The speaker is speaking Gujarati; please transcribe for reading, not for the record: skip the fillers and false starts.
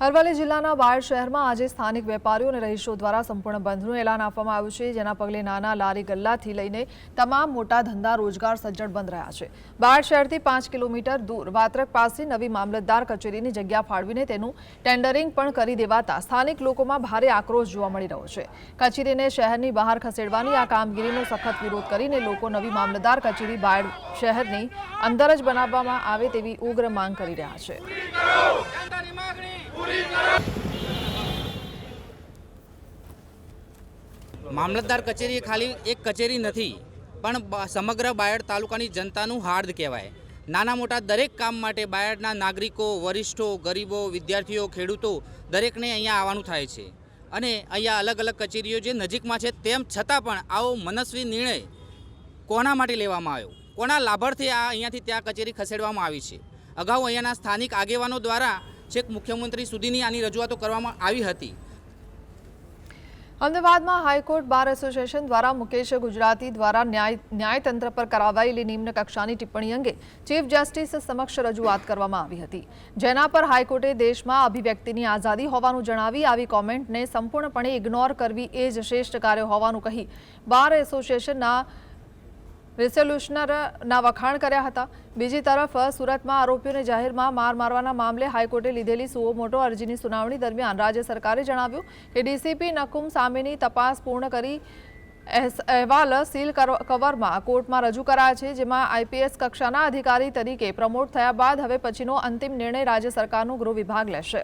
અરવલ્લી જિલ્લાના બાયડ શહેરમાં આજે સ્થાનિક વેપારીઓ અને રહીશો દ્વારા સંપૂર્ણ બંધનું એલાન આપવામાં આવ્યું છે, જેના પગલે નાના લારી ગલ્લાથી લઈને તમામ મોટા ધંધા રોજગાર સજ્જડ બંધ રહ્યા છે। બાયડ શહેરથી 5 કિલોમીટર દૂર વાત્રક પાસે નવી મામલતદાર કચેરીની જગ્યા ફાળવીને તેનું ટેન્ડરિંગ પણ કરી દેવાતા સ્થાનિક લોકોમાં ભારે આક્રોશ જોવા મળી રહ્યો છે। કચેરીને શહેરની બહાર ખસેડવાની આ કામગીરીનો સખત વિરોધ કરીને લોકો નવી મામલતદાર કચેરી બાયડ શહેરની અંદર જ બનાવવામાં આવે તેવી ઉગ્ર માંગ કરી રહ્યા છે। મામલતદાર કચેરી ખાલી એક કચેરી નથી, પણ સમગ્ર બાયડ તાલુકાની જનતાનું હાર્દ કહેવાય। નાના મોટા દરેક કામ માટે બાયડના નાગરિકો, વરિષ્ઠો, ગરીબો, વિદ્યાર્થીઓ, ખેડૂતો દરેકને અહીંયા આવવાનું થાય છે અને અહીંયા અલગ અલગ કચેરીઓ જે નજીકમાં છે તેમ છતાં પણ આવો મનસ્વી નિર્ણય કોના માટે લેવામાં આવ્યો, કોના લાભાર્થે અહીંયાથી ત્યાં કચેરી ખસેડવામાં આવી છે। અગાઉ અહીંયાના સ્થાનિક આગેવાનો દ્વારા છેક મુખ્યમંત્રી સુધીની આની રજૂઆતો કરવામાં આવી હતી। અમદાવાદમાં હાઈકોર્ટ બાર એસોસિએશન દ્વારા મુકેશ ગુજરાતી દ્વારા ન્યાયતંત્ર પર કરાવાયેલી નિમ્ન કક્ષાની ટિપ્પણી અંગે ચીફ જસ્ટિસ સમક્ષ રજૂઆત કરવામાં આવી હતી, જેના પર હાઈકોર્ટે દેશમાં અભિવ્યક્તિની આઝાદી હોવાનું જણાવી આવી કોમેન્ટને સંપૂર્ણપણે ઇગ્નોર કરવી એ જ શ્રેષ્ઠ કાર્ય હોવાનું કહી બાર એસોસિએશનના રેઝોલ્યુશનરના વખાણ કર્યા હતા। બીજી તરફ સુરતમાં આરોપીઓને જાહેરમાં માર મારવાના મામલે હાઈકોર્ટે લીધેલી સુઓ મોટો અરજીની સુનાવણી દરમિયાન રાજ્ય સરકારે જણાવ્યું કે ડીસીપી નકુમ સામેની તપાસ પૂર્ણ કરી અહેવાલ સીલ કવરમાં કોર્ટમાં રજૂ કરાયા છે, જેમાં આઈપીએસ કક્ષાના અધિકારી તરીકે પ્રમોટ થયા બાદ હવે પછીનો અંતિમ નિર્ણય રાજ્ય સરકારનો ગૃહ વિભાગ લેશે।